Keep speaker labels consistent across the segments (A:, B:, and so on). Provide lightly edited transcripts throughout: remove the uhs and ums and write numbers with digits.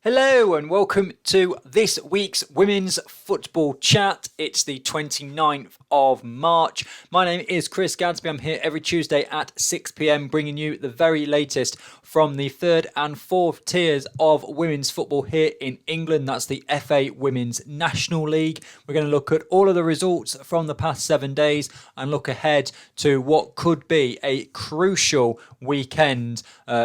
A: Hello and welcome to this week's Women's Football Chat. It's the 29th of March. My name is Chris Gadsby. I'm here every Tuesday at 6 p.m. bringing you the very latest from the third and fourth tiers of women's football here in England. That's the FA Women's National League. We're going to look at all of the results from the past 7 days and look ahead to what could be a crucial weekend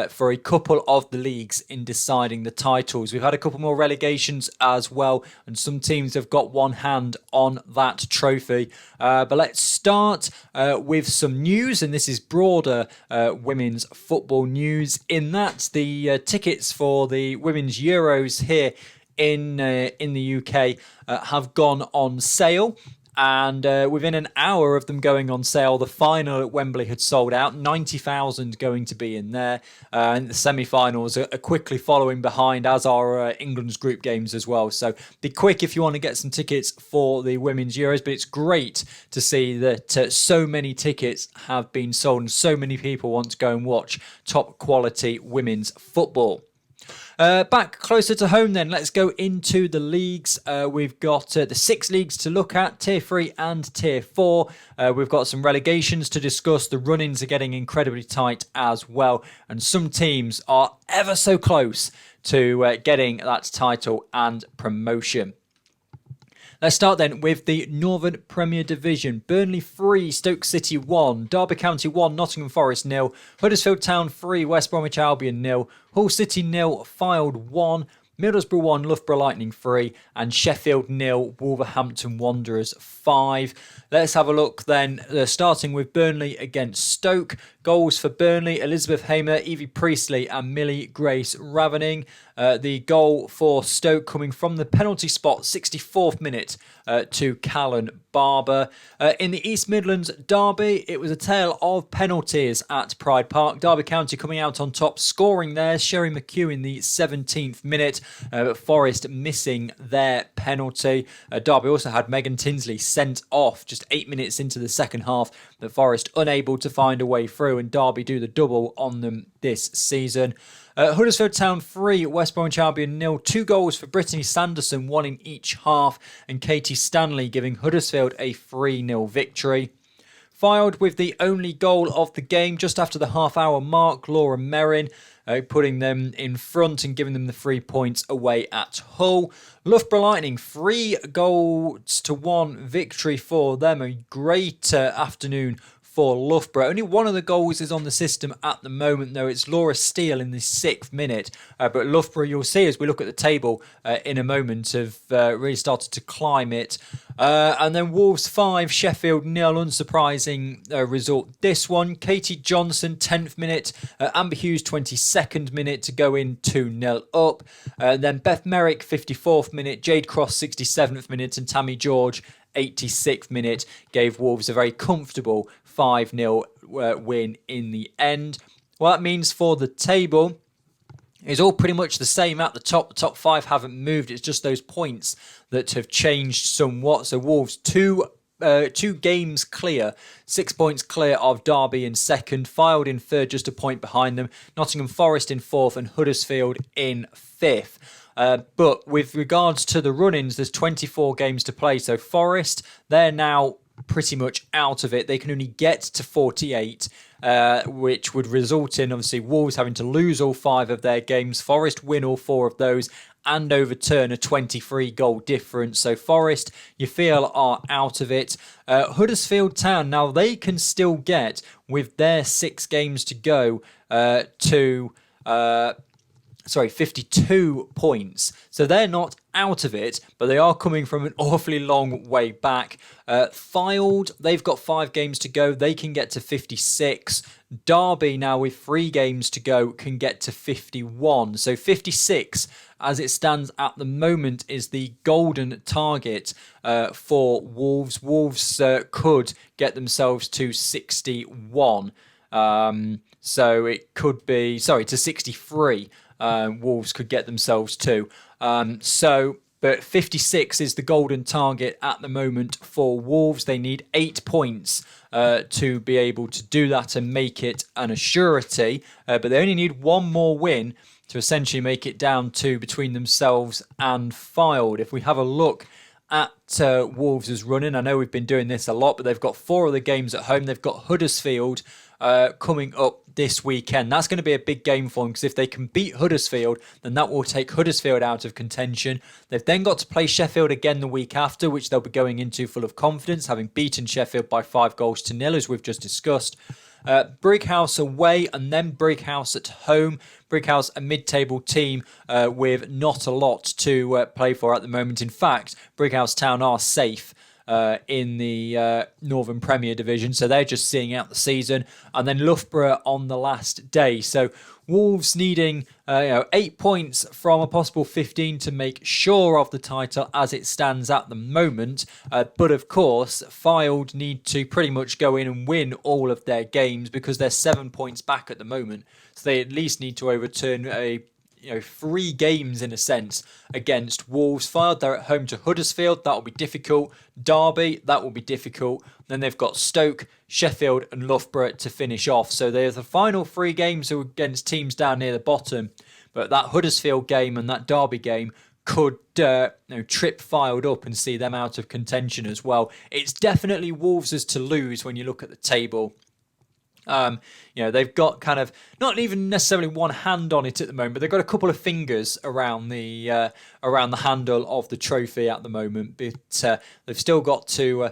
A: for a couple of the leagues in deciding the titles. We've had a couple more relegations as well, and some teams have got one hand on that trophy. But let's start with some news, and this is broader women's football news. In that, the tickets for the Women's Euros here in the UK have gone on sale. And within an hour of them going on sale, the final at Wembley had sold out. 90,000 going to be in there. And the semi-finals are quickly following behind, as are England's group games as well. So be quick if you want to get some tickets for the Women's Euros. But it's great to see that so many tickets have been sold and so many people want to go and watch top quality women's football. Back closer to home then, let's go into the leagues. We've got the 6 leagues to look at, Tier 3 and Tier 4. We've got some relegations to discuss. The run-ins are getting incredibly tight as well. And some teams are ever so close to getting that title and promotion. Let's start then with the Northern Premier Division. Burnley 3, Stoke City 1, Derby County 1, Nottingham Forest 0, Huddersfield Town 3, West Bromwich Albion 0, Hull City 0, Fylde 1, Middlesbrough 1, Loughborough Lightning 3, and Sheffield 0, Wolverhampton Wanderers 5. Let's have a look then, starting with Burnley against Stoke. Goals for Burnley, Elizabeth Hamer, Evie Priestley and Millie Grace Ravening. The goal for Stoke coming from the penalty spot, 64th minute, to Callan Barber. In the East Midlands derby, it was a tale of penalties at Pride Park. Derby County coming out on top, scoring there. Sherry McHugh in the 17th minute, but Forest missing their penalty. Derby also had Megan Tinsley sent off just 8 minutes into the second half, but Forest unable to find a way through, and Derby do the double on them this season. Huddersfield Town 3, West Bromwich Albion 0. 2 goals for Brittany Sanderson, 1 in each half, and Katie Stanley giving Huddersfield a 3-0 victory. Fylde with the only goal of the game just after the half-hour mark, Laura Merrin, putting them in front and giving them the 3 points away at Hull. Loughborough Lightning, 3-1 victory for them. A great afternoon for Loughborough. Only one of the goals is on the system at the moment, though. It's Laura Steele in the 6th minute. But Loughborough, you'll see as we look at the table in a moment, have really started to climb it. And then Wolves 5, Sheffield 0. Unsurprising result. This one, Katie Johnson, 10th minute. Amber Hughes, 22nd minute to go in 2-0 up. Then Beth Merrick, 54th minute. Jade Cross, 67th minute. And Tammy George, 86th minute, gave Wolves a very comfortable 5-0 win in the end. What that means for the table is all pretty much the same at the top. The top 5 haven't moved. It's just those points that have changed somewhat. So Wolves, two games clear, 6 points clear of Derby in second, Fylde in third, just a point behind them, Nottingham Forest in fourth, and Huddersfield in fifth. But with regards to the run-ins, there's 24 games to play. So Forest, they're now pretty much out of it. They can only get to 48, which would result in, obviously, Wolves having to lose all 5 of their games, Forest win all 4 of those, and overturn a 23-goal difference. So Forest, you feel, are out of it. Huddersfield Town, now they can still get, with their 6 games to go, 52 points. So they're not out of it, but they are coming from an awfully long way back. Fylde, they've got 5 games to go. They can get to 56. Derby, now with 3 games to go, can get to 51. So 56, as it stands at the moment, is the golden target for Wolves. Wolves could get themselves to 61. So it could be, to 63. Wolves could get themselves to. But 56 is the golden target at the moment for Wolves. They need 8 points to be able to do that and make it an assurity. But they only need one more win to essentially make it down to between themselves and Fylde. If we have a look at Wolves' running, I know we've been doing this a lot, but they've got 4 other games at home. They've got Huddersfield coming up this weekend. That's going to be a big game for them, because if they can beat Huddersfield, then that will take Huddersfield out of contention. They've then got to play Sheffield again the week after, which they'll be going into full of confidence, having beaten Sheffield by 5-0, as we've just discussed. Brighouse away and then Brighouse at home. Brighouse, a mid-table team with not a lot to play for at the moment. In fact, Brighouse Town are safe in the Northern Premier Division, so they're just seeing out the season. And then Loughborough on the last day. So Wolves needing 8 points from a possible 15 to make sure of the title as it stands at the moment. But of course, Fylde need to pretty much go in and win all of their games, because they're 7 points back at the moment. So they at least need to overturn 3 games in a sense against Wolves. Fylde, they're at home to Huddersfield. That will be difficult. Derby, that will be difficult. Then they've got Stoke, Sheffield and Loughborough to finish off. So there's the final 3 games against teams down near the bottom. But that Huddersfield game and that Derby game could trip Fylde up and see them out of contention as well. It's definitely Wolves' to lose when you look at the table. They've got kind of not even necessarily one hand on it at the moment, but they've got a couple of fingers around the handle of the trophy at the moment. But they've still got to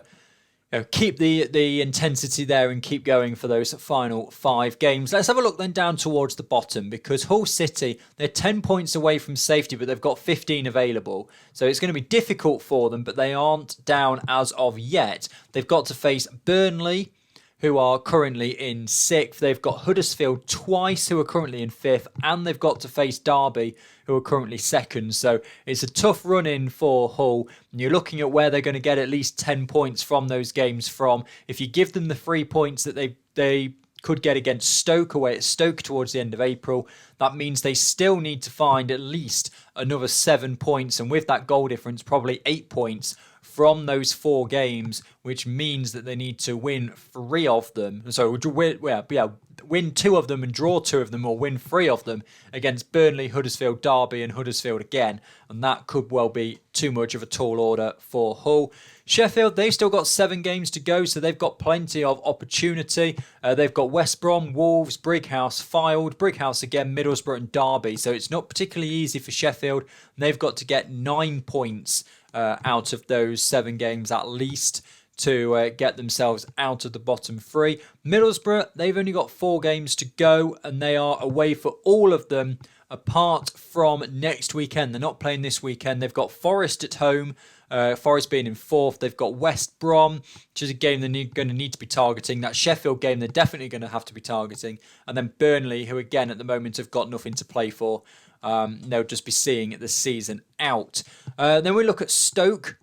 A: keep the intensity there and keep going for those final 5 games. Let's have a look then down towards the bottom, because Hull City, they're 10 points away from safety, but they've got 15 available. So it's going to be difficult for them, but they aren't down as of yet. They've got to face Burnley, who are currently in 6th. They've got Huddersfield twice, who are currently in 5th, and they've got to face Derby, who are currently 2nd. So it's a tough run-in for Hull. And you're looking at where they're going to get at least 10 points from those games from. If you give them the 3 points that they could get against Stoke away at Stoke towards the end of April, that means they still need to find at least another 7 points. And with that goal difference, probably 8 points from those 4 games, which means that they need to win 3 of them. So win 2 of them and draw 2 of them, or win 3 of them against Burnley, Huddersfield, Derby and Huddersfield again. And that could well be too much of a tall order for Hull. Sheffield, they've still got 7 games to go, so they've got plenty of opportunity. They've got West Brom, Wolves, Brighouse, Fylde, Brighouse again, Middlesbrough and Derby. So it's not particularly easy for Sheffield. They've got to get 9 points out of those 7 games at least to get themselves out of the bottom 3. Middlesbrough, they've only got 4 games to go, and they are away for all of them apart from next weekend. They're not playing this weekend. They've got Forest at home, Forest being in 4th. They've got West Brom, which is a game they're going to need to be targeting. That Sheffield game they're definitely going to have to be targeting. And then Burnley, who again at the moment have got nothing to play for. They'll just be seeing the season out. Then we look at Stoke.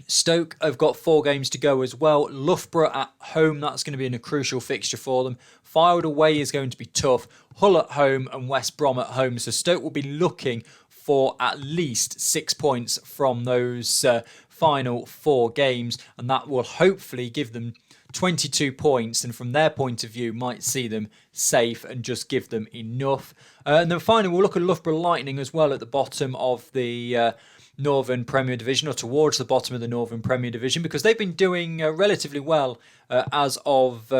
A: Stoke have got 4 games to go as well. Loughborough at home, that's going to be a crucial fixture for them. Fylde away is going to be tough. Hull at home and West Brom at home. So Stoke will be looking for at least 6 points from those final 4 games. And that will hopefully give them 22 points, and from their point of view might see them safe and just give them enough. And then finally we'll look at Loughborough Lightning as well at the bottom of the Northern Premier Division, or towards the bottom of the Northern Premier Division, because they've been doing relatively well as of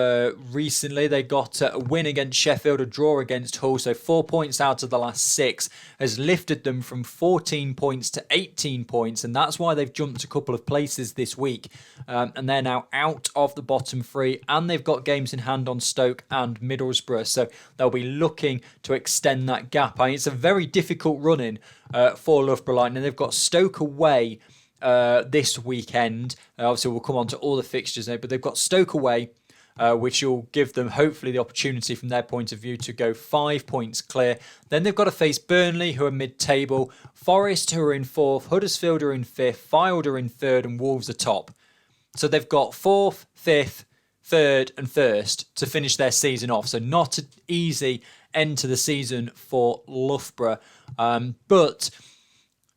A: recently. They got a win against Sheffield, a draw against Hull, so 4 points out of the last 6 has lifted them from 14 points to 18 points, and that's why they've jumped a couple of places this week, and they're now out of the bottom 3, and they've got games in hand on Stoke and Middlesbrough, so they'll be looking to extend that gap. It's a very difficult run-in for Loughborough Lightning. They've got Stoke away this weekend. Obviously, we'll come on to all the fixtures now, but they've got Stoke away, which will give them hopefully the opportunity from their point of view to go 5 points clear. Then they've got to face Burnley, who are mid-table, Forest, who are in 4th, Huddersfield are in 5th, Fylde are in 3rd, and Wolves are top. So they've got 4th, 5th, 3rd and 1st to finish their season off. So not an easy end to the season for Loughborough. But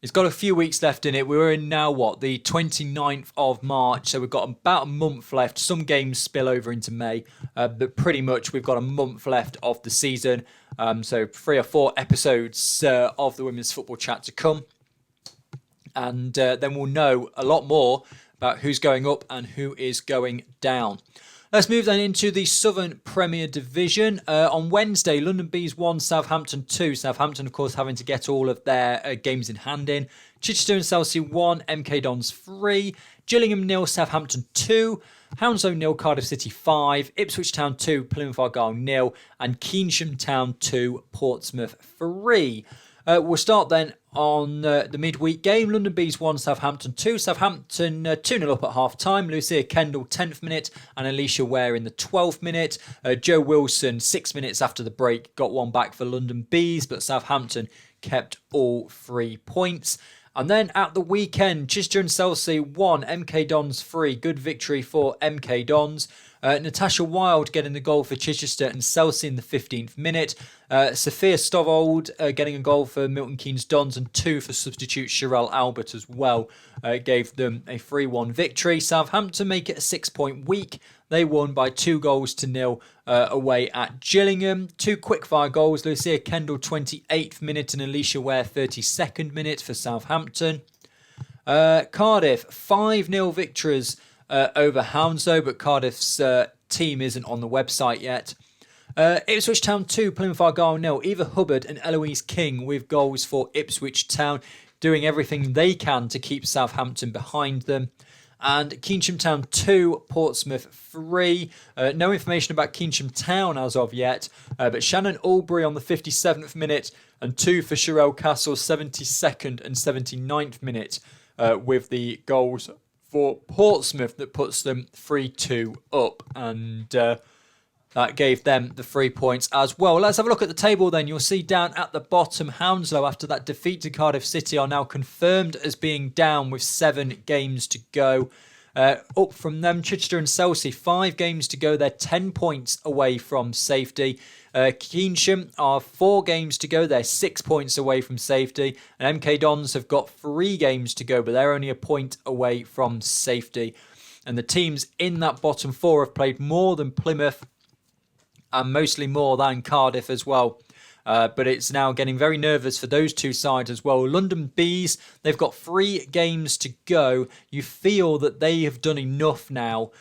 A: It's got a few weeks left in it. We're in now, the 29th of March. So we've got about a month left. Some games spill over into May. But pretty much we've got a month left of the season. So 3 or 4 episodes of the Women's Football Chat to come. And then we'll know a lot more about who's going up and who is going down. Let's move then into the Southern Premier Division. On Wednesday, London Bees 1, Southampton 2. Southampton, of course, having to get all of their games in hand in. Chichester and Chelsea 1, MK Dons 3. Gillingham 0, Southampton 2. Hounslow 0, Cardiff City 5. Ipswich Town 2, Plymouth Argyle 0. And Keynsham Town 2, Portsmouth 3. We'll start then on the midweek game. London Bees 1, Southampton 2. Southampton 2-0 up at half-time. Lucia Kendall, 10th minute, and Alicia Ware in the 12th minute. Joe Wilson, 6 minutes after the break, got one back for London Bees, but Southampton kept all 3 points. And then at the weekend, Chichester and Chelsea 1, MK Dons 3. Good victory for MK Dons. Natasha Wilde getting the goal for Chichester and Chelsea in the 15th minute. Sophia Stovold getting a goal for Milton Keynes Dons, and 2 for substitute Sherelle Albert as well. Gave them a 3-1 victory. Southampton make it a 6-point week. They won by 2-0 away at Gillingham. 2 quickfire goals. Lucia Kendall 28th minute and Alicia Ware 32nd minute for Southampton. Cardiff 5-0 victories over Hounslow, but Cardiff's team isn't on the website yet. Ipswich Town 2, Plymouth Argyle 0. Eva Hubbard and Eloise King with goals for Ipswich Town, doing everything they can to keep Southampton behind them. And Keynsham Town 2, Portsmouth 3. No information about Keynsham Town as of yet, but Shannon Albury on the 57th minute and 2 for Sherelle Castle, 72nd and 79th minute with the goals for Portsmouth that puts them 3-2 up, and that gave them the 3 points as well. Let's have a look at the table then. You'll see down at the bottom, Hounslow, after that defeat to Cardiff City, are now confirmed as being down with 7 games to go. Up from them, Chichester and Chelsea, 5 games to go. They're 10 points away from safety. Keynsham are 4 games to go. They're 6 points away from safety. And MK Dons have got 3 games to go, but they're only a point away from safety. And the teams in that bottom 4 have played more than Plymouth and mostly more than Cardiff as well. But it's now getting very nervous for those 2 sides as well. London Bees, they've got 3 games to go. You feel that they have done enough now,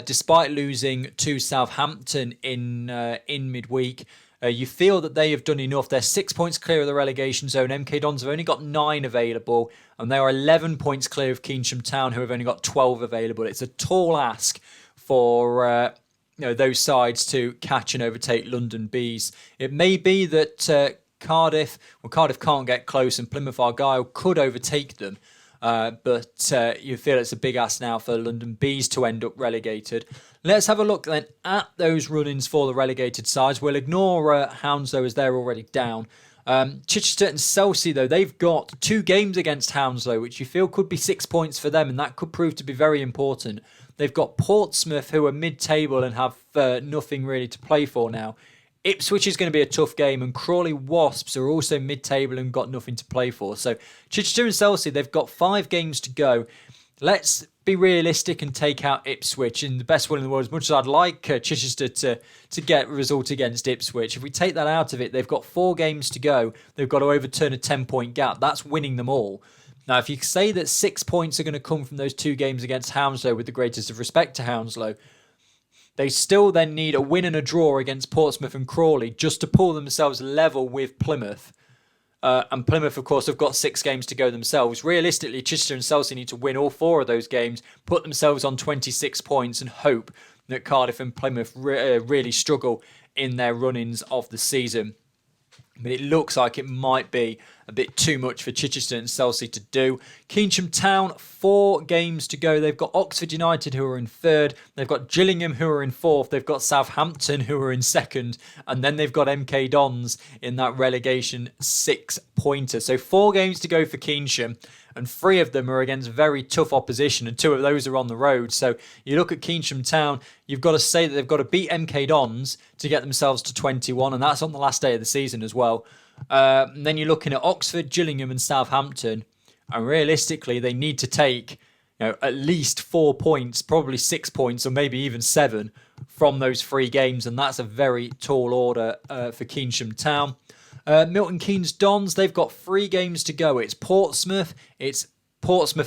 A: despite losing to Southampton in midweek. You feel that they have done enough. They're 6 points clear of the relegation zone. MK Dons have only got 9 available, and they are 11 points clear of Keynsham Town, who have only got 12 available. It's a tall ask for those sides to catch and overtake London Bees. It may be that Cardiff can't get close, and Plymouth Argyle could overtake them. But you feel it's a big ask now for London Bees to end up relegated. Let's have a look then at those run-ins for the relegated sides. We'll ignore Hounslow as they're already down. Chichester and Chelsea, though, they've got 2 games against Hounslow, which you feel could be 6 points for them, and that could prove to be very important. They've got Portsmouth, who are mid-table and have nothing really to play for now. Ipswich is going to be a tough game, and Crawley Wasps are also mid-table and got nothing to play for. So Chichester and Chelsea, they've got 5 games to go. Let's be realistic and take out Ipswich in the best will in the world. As much as I'd like Chichester to get a result against Ipswich, if we take that out of it, they've got 4 games to go. They've got to overturn a 10-point gap. That's winning them all. Now, if you say that 6 points are going to come from those 2 games against Hounslow, with the greatest of respect to Hounslow, they still then need a win and a draw against Portsmouth and Crawley just to pull themselves level with Plymouth. And Plymouth, of course, have got 6 games to go themselves. Realistically, Chichester and Chelsea need to win all 4 of those games, put themselves on 26 points, and hope that Cardiff and Plymouth really struggle in their run-ins of the season. But it looks like it might be a bit too much for Chichester and Chelsea to do. Keynsham Town, 4 games to go. They've got Oxford United, who are in 3rd. They've got Gillingham, who are in 4th. They've got Southampton, who are in 2nd. And then they've got MK Dons in that relegation 6-pointer. So 4 games to go for Keynsham, and 3 of them are against very tough opposition, and 2 of those are on the road. So you look at Keynsham Town, you've got to say that they've got to beat MK Dons to get themselves to 21, and that's on the last day of the season as well. And then you're looking at Oxford, Gillingham and Southampton. And realistically, they need to take at least 4 points, probably 6 points, or maybe even 7 from those 3 games. And that's a very tall order for Keynsham Town. Milton Keynes Dons, they've got 3 games to go. It's Portsmouth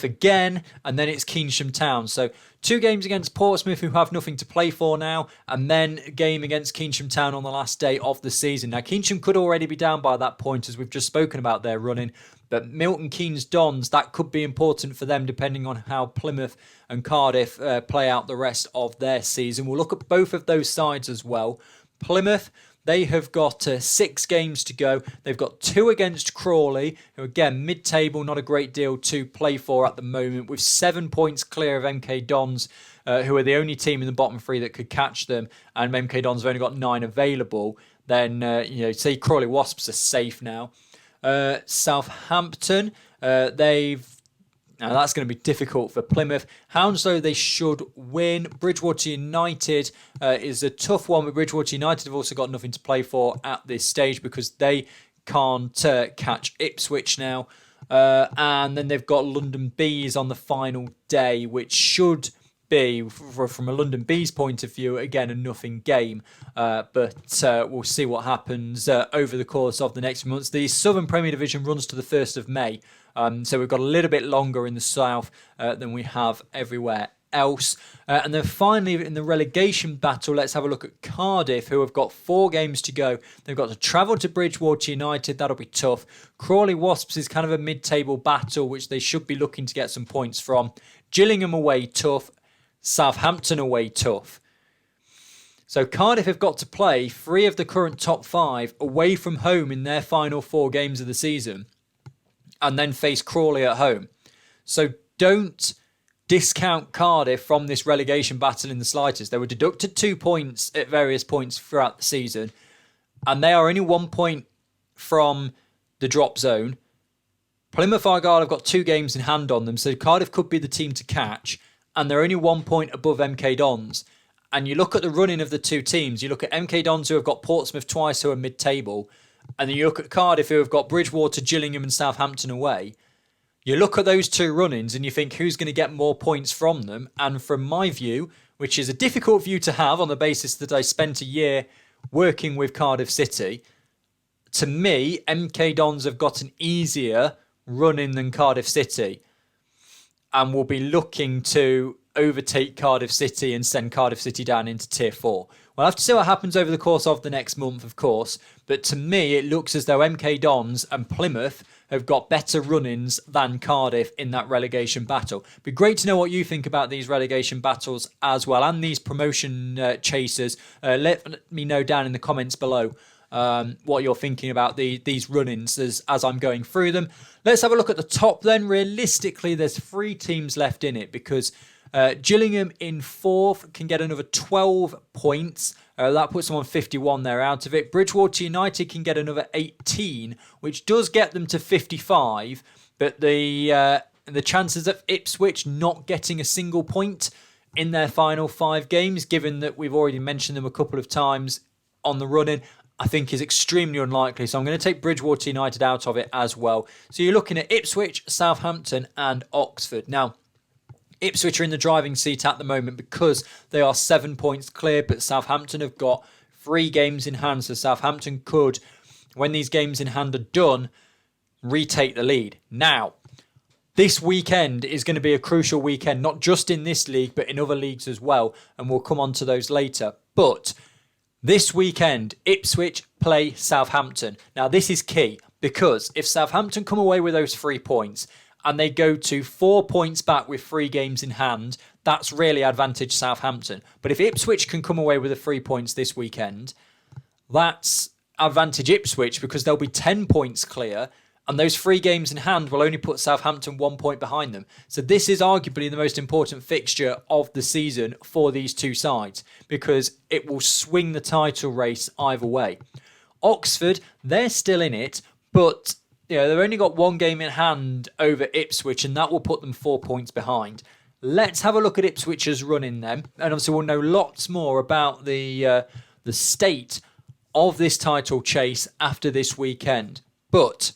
A: again, and then it's Keynsham Town. So 2 games against Portsmouth, who have nothing to play for now, and then a game against Keynsham Town on the last day of the season. Now, Keynsham could already be down by that point, as we've just spoken about their running, but Milton Keynes Dons, that could be important for them depending on how Plymouth and Cardiff play out the rest of their season. We'll look at both of those sides as well. Plymouth, they have got 6 games to go. They've got 2 against Crawley, who again, mid-table, not a great deal to play for at the moment, with 7 points clear of MK Dons, who are the only team in the bottom 3 that could catch them, and MK Dons have only got 9 available. Then, say Crawley Wasps are safe now. Southampton, now that's going to be difficult for Plymouth. Hounslow, they should win. Bridgewater United is a tough one, but Bridgewater United have also got nothing to play for at this stage because they can't catch Ipswich now. And then they've got London Bees on the final day, which should be, from a London Bees point of view, again, a nothing game. But we'll see what happens over the course of the next months. The Southern Premier Division runs to the 1st of May. So we've got a little bit longer in the south than we have everywhere else. And then finally, in the relegation battle, let's have a look at Cardiff, who have got 4 games to go. They've got to travel to Bridgewater United. That'll be tough. Crawley Wasps is kind of a mid-table battle, which they should be looking to get some points from. Gillingham away, tough. Southampton away, tough. So Cardiff have got to play 3 of the current top 5 away from home in their final 4 games of the season, and then face Crawley at home. So don't discount Cardiff from this relegation battle in the slightest. They were deducted 2 points at various points throughout the season, and they are only 1 point from the drop zone. Plymouth Argyle have got 2 games in hand on them, so Cardiff could be the team to catch, and they're only 1 point above MK Dons. And you look at the running of the 2 teams, you look at MK Dons, who have got Portsmouth twice, who are mid-table, and then you look at Cardiff, who have got Bridgewater, Gillingham and Southampton away. You look at those 2 run-ins and you think, who's going to get more points from them? And from my view, which is a difficult view to have on the basis that I spent a year working with Cardiff City, to me, MK Dons have got an easier run-in than Cardiff City, and will be looking to overtake Cardiff City and send Cardiff City down into Tier 4. We'll have to see what happens over the course of the next month, of course, but to me it looks as though MK Dons and Plymouth have got better run-ins than Cardiff in that relegation battle. It'd be great to know what you think about these relegation battles as well, and these promotion chasers. Let me know down in the comments below what you're thinking about these run-ins as I'm going through them. Let's have a look at the top then. Realistically, there's 3 teams left in it because Gillingham in 4th can get another 12 points. That puts them on 51. They're out of it. Bridgewater United can get another 18, which does get them to 55. But the chances of Ipswich not getting a single point in their final 5 games, given that we've already mentioned them a couple of times on the run-in, I think is extremely unlikely. So I'm going to take Bridgewater United out of it as well. So you're looking at Ipswich, Southampton and Oxford. Now, Ipswich are in the driving seat at the moment because they are 7 points clear, but Southampton have got 3 games in hand. So Southampton could, when these games in hand are done, retake the lead. Now, this weekend is going to be a crucial weekend, not just in this league, but in other leagues as well. And we'll come on to those later. But this weekend, Ipswich play Southampton. Now, this is key because if Southampton come away with those 3 points and they go to 4 points back with 3 games in hand, that's really advantage Southampton. But if Ipswich can come away with the 3 points this weekend, that's advantage Ipswich because they'll be 10 points clear, and those 3 games in hand will only put Southampton 1 point behind them. So this is arguably the most important fixture of the season for these 2 sides because it will swing the title race either way. Oxford, they're still in it, but they've only got 1 game in hand over Ipswich, and that will put them 4 points behind. Let's have a look at Ipswich's run in them, and obviously we'll know lots more about the state of this title chase after this weekend. But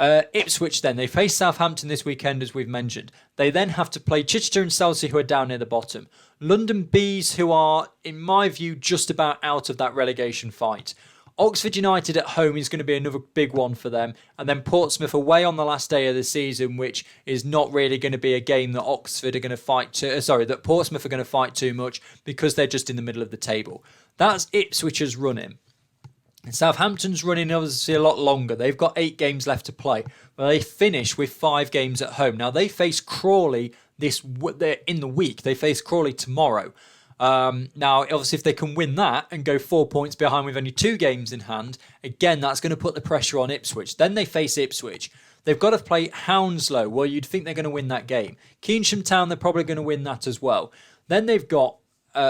A: Ipswich then, they face Southampton this weekend, as we've mentioned. They then have to play Chichester and Chelsea, who are down near the bottom. London Bees, who are, in my view, just about out of that relegation fight. Oxford United at home is going to be another big one for them. And then Portsmouth away on the last day of the season, which is not really going to be a game that Oxford are going to that Portsmouth are going to fight too much because they're just in the middle of the table. That's Ipswich's running. And Southampton's running obviously a lot longer. They've got 8 games left to play. But they finish with 5 games at home. Now, they face Crawley in the week. They face Crawley tomorrow. Now, obviously, if they can win that and go 4 points behind with only 2 games in hand, again, that's going to put the pressure on Ipswich. Then they face Ipswich. They've got to play Hounslow. Well, you'd think they're going to win that game. Keynsham Town, they're probably going to win that as well. Then they've got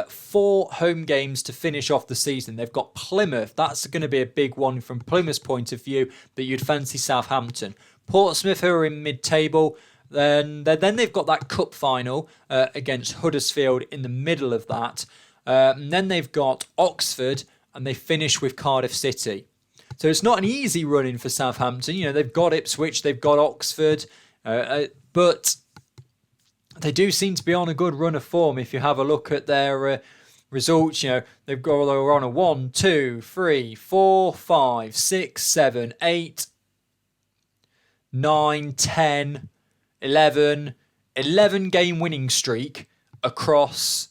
A: 4 home games to finish off the season. They've got Plymouth. That's going to be a big one from Plymouth's point of view, but you'd fancy Southampton. Portsmouth, who are in mid-table. Then they've got that cup final against Huddersfield in the middle of that. And then they've got Oxford, and they finish with Cardiff City. So it's not an easy run-in for Southampton. You know, they've got Ipswich, they've got Oxford, but they do seem to be on a good run of form. If you have a look at their results, you know, they were on a 1, 2, 3, 4, 5, 6, 7, 8, 9, 10, 11 game winning streak across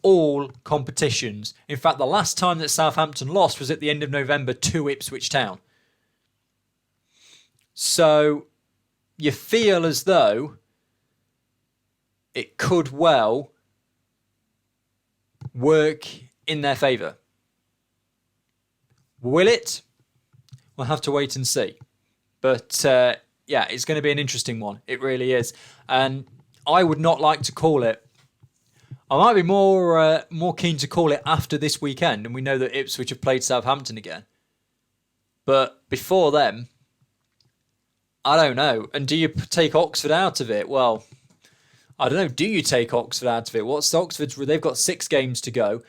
A: all competitions. In fact, the last time that Southampton lost was at the end of November to Ipswich Town. So you feel as though it could well work in their favour. Will it? We'll have to wait and see. But yeah, it's going to be an interesting one. It really is. And I would not like to call it. I might be more keen to call it after this weekend, and we know that Ipswich have played Southampton again. But before then, I don't know. And do you take Oxford out of it? Well, I don't know. Do you take Oxford out of it? What's Oxford's? They've got 6 games to go.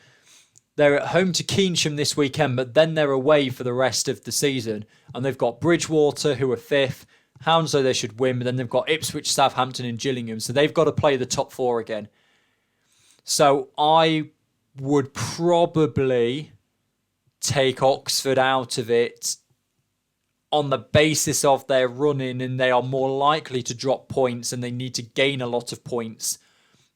A: They're at home to Keynsham this weekend, but then they're away for the rest of the season. And they've got Bridgewater, who are 5th. Hounslow they should win, but then they've got Ipswich, Southampton and Gillingham. So they've got to play the top 4 again. So I would probably take Oxford out of it on the basis of their running, and they are more likely to drop points and they need to gain a lot of points.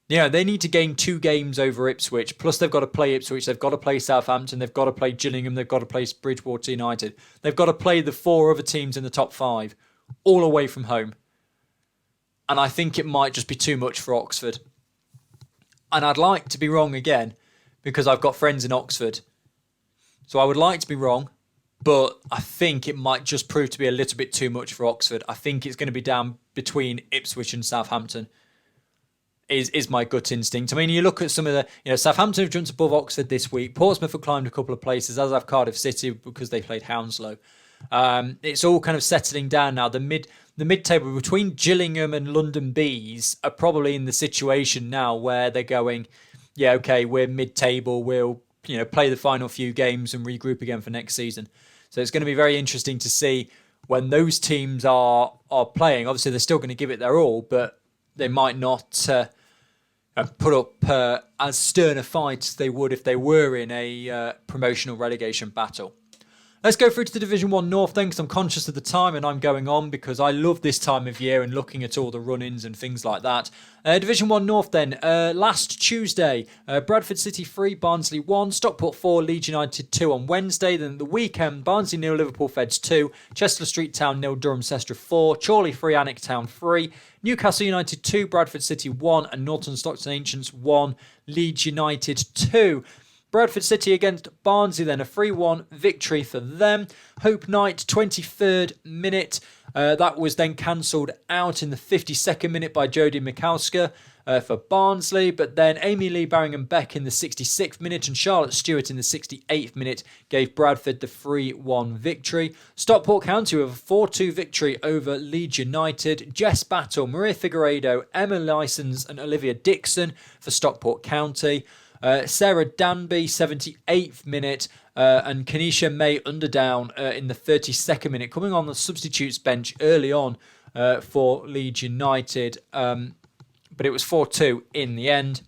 A: You know, they need to gain 2 games over Ipswich, plus they've got to play Ipswich, they've got to play Southampton, they've got to play Gillingham, they've got to play Bridgewater United. They've got to play the 4 other teams in the top 5, all away from home. And I think it might just be too much for Oxford. And I'd like to be wrong again, because I've got friends in Oxford. So I would like to be wrong, but I think it might just prove to be a little bit too much for Oxford. I think it's going to be down between Ipswich and Southampton, is my gut instinct. I mean, you look at some of the, you know, Southampton have jumped above Oxford this week. Portsmouth have climbed a couple of places, as have Cardiff City, because they played Hounslow. It's all kind of settling down now. The mid-table between Gillingham and London Bees are probably in the situation now where they're going, yeah, okay, we're mid-table, we'll, you know, play the final few games and regroup again for next season. So it's going to be very interesting to see when those teams are playing. Obviously, they're still going to give it their all, but they might not put up as stern a fight as they would if they were in a promotional relegation battle. Let's go through to the Division 1 North then, because I'm conscious of the time and I'm going on because I love this time of year and looking at all the run-ins and things like that. Division 1 North then, last Tuesday, Bradford City 3, Barnsley 1, Stockport 4, Leeds United 2 on Wednesday. Then the weekend, Barnsley 0, Liverpool Feds 2, Chester Street Town 0, Durham Cester 4, Chorley 3, Alnwick Town 3, Newcastle United 2, Bradford City 1, and Norton Stockton Ancients 1, Leeds United 2. Bradford City against Barnsley then, a 3-1 victory for them. Hope Night, 23rd minute. That was then cancelled out in the 52nd minute by Jodie Mikowska for Barnsley. But then Amy Lee Barringham-Beck in the 66th minute and Charlotte Stewart in the 68th minute gave Bradford the 3-1 victory. Stockport County with a 4-2 victory over Leeds United. Jess Battle, Maria Figueiredo, Emma Lysons and Olivia Dixon for Stockport County. Sarah Danby, 78th minute, and Kenesha May Underdown in the 32nd minute, coming on the substitutes bench early on for Leeds United. But it was 4-2 in the end.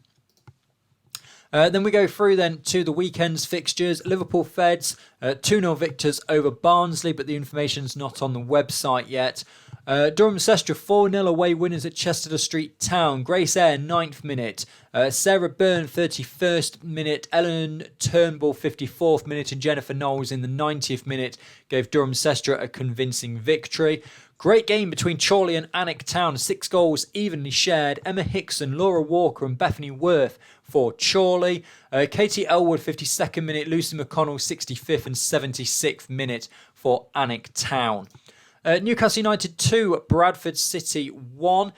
A: Then we go through then to the weekend's fixtures. Liverpool Feds, 2-0 victors over Barnsley, but the information's not on the website yet. Durham Sestra 4-0 away winners at Chester Street Town. Grace Eyre 9th minute. Sarah Byrne 31st minute. Ellen Turnbull 54th minute. And Jennifer Knowles in the 90th minute gave Durham Sestra a convincing victory. Great game between Chorley and Alnwick Town. 6 goals evenly shared. Emma Hickson, Laura Walker and Bethany Worth for Chorley. Katie Elwood 52nd minute. Lucy McConnell 65th and 76th minute for Alnwick Town. Newcastle United 2, Bradford City 1.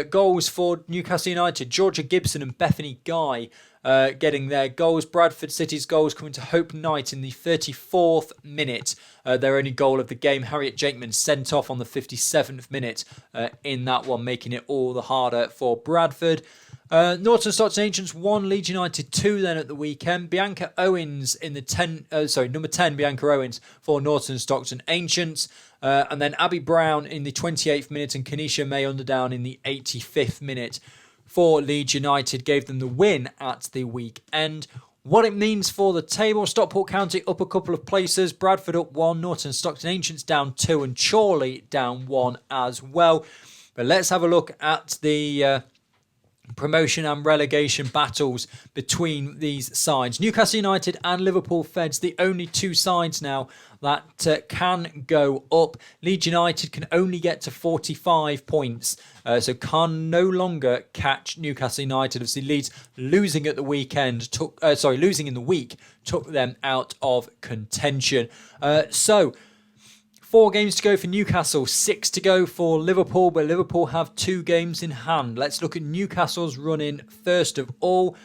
A: Goals for Newcastle United, Georgia Gibson and Bethany Guy getting their goals. Bradford City's goals coming to Hope Knight in the 34th minute. Their only goal of the game. Harriet Jakeman sent off on the 57th minute in that one, making it all the harder for Bradford. Norton Stockton Ancients 1, Leeds United 2 then at the weekend. Bianca Owens in the number 10, Bianca Owens for Norton Stockton Ancients. And then Abby Brown in the 28th minute and Kenesha May Underdown in the 85th minute for Leeds United gave them the win at the weekend. What it means for the table: Stockport County up a couple of places, Bradford up 1, Norton Stockton Ancients down 2 and Chorley down 1 as well. But let's have a look at the promotion and relegation battles between these sides. Newcastle United and Liverpool Feds, the only two sides now that can go up. Leeds United can only get to 45 points, so can no longer catch Newcastle United. Obviously, Leeds losing in the week took them out of contention. So 4 games to go for Newcastle, 6 to go for Liverpool, but Liverpool have 2 games in hand. Let's look at Newcastle's run-in first of all.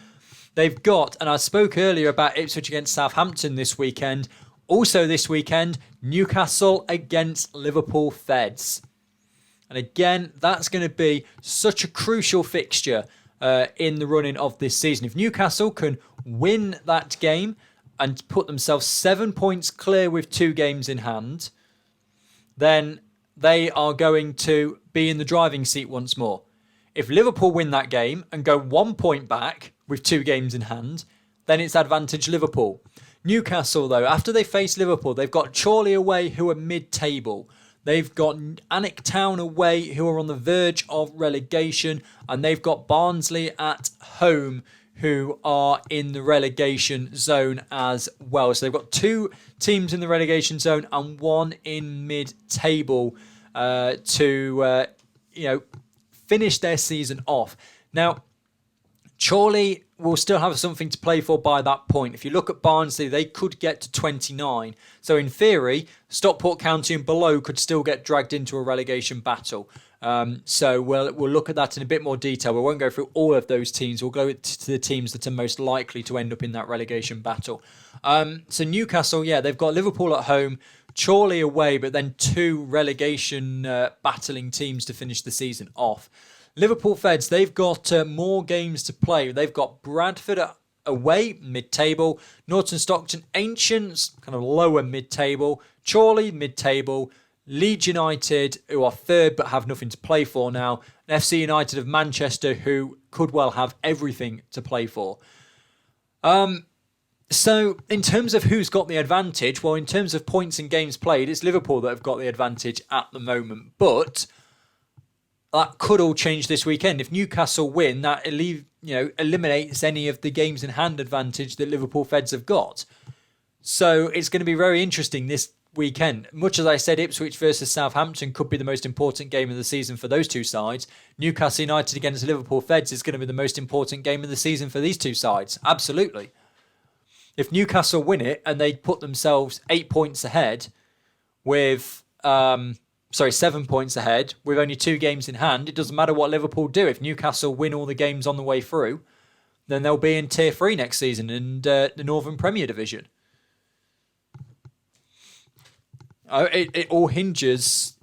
A: They've got, and I spoke earlier about Ipswich against Southampton this weekend. Also this weekend, Newcastle against Liverpool Feds. And again, that's going to be such a crucial fixture in the running of this season. If Newcastle can win that game and put themselves 7 points clear with 2 games in hand, then they are going to be in the driving seat once more. If Liverpool win that game and go 1 point back with 2 games in hand, then it's advantage Liverpool. Newcastle, though, after they face Liverpool, they've got Chorley away, who are mid-table. They've got Alnwick Town away, who are on the verge of relegation. And they've got Barnsley at home, who are in the relegation zone as well. So they've got 2 teams in the relegation zone and 1 in mid-table to finish their season off. Now, Chorley will still have something to play for by that point. If you look at Barnsley, they could get to 29. So in theory, Stockport County and below could still get dragged into a relegation battle. So we'll look at that in a bit more detail. We won't go through all of those teams. We'll go to the teams that are most likely to end up in that relegation battle. So Newcastle, they've got Liverpool at home, Chorley away, but then 2 relegation battling teams to finish the season off. Liverpool Feds, they've got more games to play. They've got Bradford away, mid-table. Norton Stockton Ancients, kind of lower mid-table. Chorley, mid-table. Leeds United, who are 3rd but have nothing to play for now. And FC United of Manchester, who could well have everything to play for. So in terms of who's got the advantage, well, in terms of points and games played, it's Liverpool that have got the advantage at the moment. But that could all change this weekend. If Newcastle win, that eliminates any of the games in hand advantage that Liverpool Feds have got. So it's going to be very interesting this weekend. Much as I said, Ipswich versus Southampton could be the most important game of the season for those two sides. Newcastle United against Liverpool Feds is going to be the most important game of the season for these two sides. Absolutely. If Newcastle win it and they put themselves 8 points ahead with 7 points ahead with only 2 games in hand, it doesn't matter what Liverpool do. If Newcastle win all the games on the way through, then they'll be in Tier 3 next season in the Northern Premier Division. It all hinges,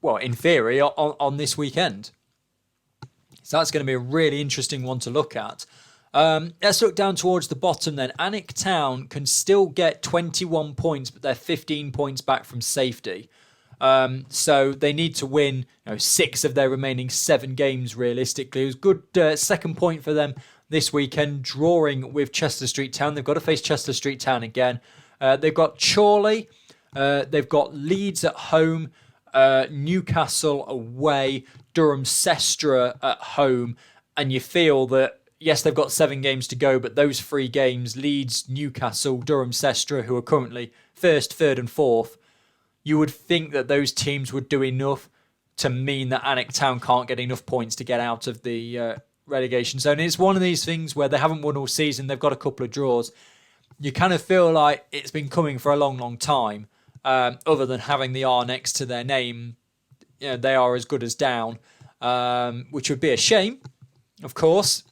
A: well, in theory, on this weekend. So that's going to be a really interesting one to look at. Let's look down towards the bottom then. Alnwick Town can still get 21 points, but they're 15 points back from safety. So they need to win 6 of their remaining 7 games realistically. It was good second point for them this weekend, drawing with Chester Street Town. They've got to face Chester Street Town again. They've got Chorley. They've got Leeds at home, Newcastle away, Durham Sestra at home. And you feel that, yes, they've got 7 games to go, but those 3 games, Leeds, Newcastle, Durham Sestra, who are currently 1st, 3rd and 4th, you would think that those teams would do enough to mean that Alnwick Town can't get enough points to get out of the relegation zone. It's one of these things where they haven't won all season. They've got a couple of draws. You kind of feel like it's been coming for a long, long time. Other than having the R next to their name, they are as good as down, which would be a shame, of course,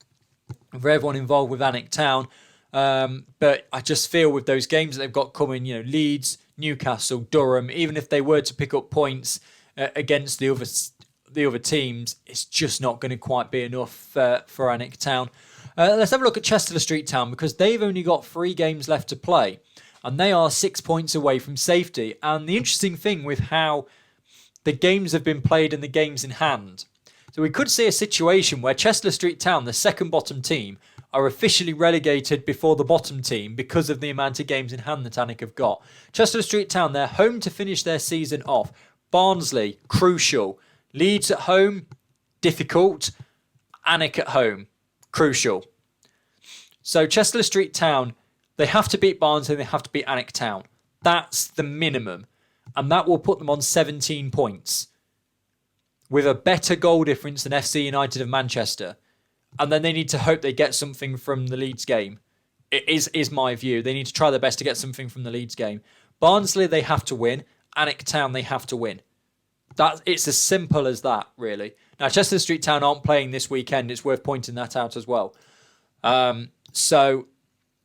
A: for everyone involved with Alnwick Town. But I just feel with those games that they've got coming, Leeds, Newcastle, Durham, even if they were to pick up points against the other teams, it's just not going to quite be enough for Alnwick Town. Let's have a look at Chester Street Town, because they've only got 3 games left to play, and they are 6 points away from safety. And the interesting thing with how the games have been played and the games in hand, so we could see a situation where Chester Street Town, the second bottom team, are officially relegated before the bottom team because of the amount of games in hand that Alnwick have got. Chester Street Town, they're home to finish their season off. Barnsley, crucial. Leeds at home, difficult. Alnwick at home, crucial. So Chester Street Town, they have to beat Barnsley, they have to beat Alnwick Town. That's the minimum. And that will put them on 17 points, with a better goal difference than FC United of Manchester. And then they need to hope they get something from the Leeds game. It is my view. They need to try their best to get something from the Leeds game. Barnsley, they have to win. Alnwick Town, they have to win. It's as simple as that, really. Now, Chester Street Town aren't playing this weekend. It's worth pointing that out as well. So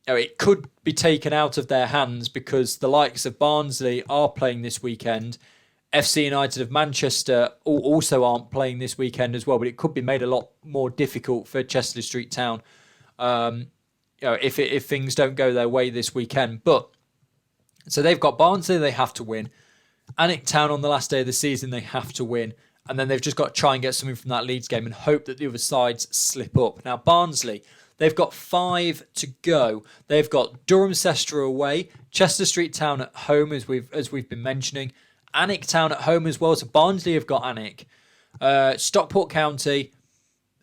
A: it could be taken out of their hands because the likes of Barnsley are playing this weekend. FC United of Manchester also aren't playing this weekend as well, but it could be made a lot more difficult for Chester Street Town if things don't go their way this weekend. But so they've got Barnsley, they have to win. Alnwick Town on the last day of the season, they have to win. And then they've just got to try and get something from that Leeds game and hope that the other sides slip up. Now, Barnsley, they've got 5 to go. They've got Durham Sestra away, Chester Street Town at home, as we've been mentioning, Alnwick Town at home as well. So Barnsley have got Alnwick, Stockport County,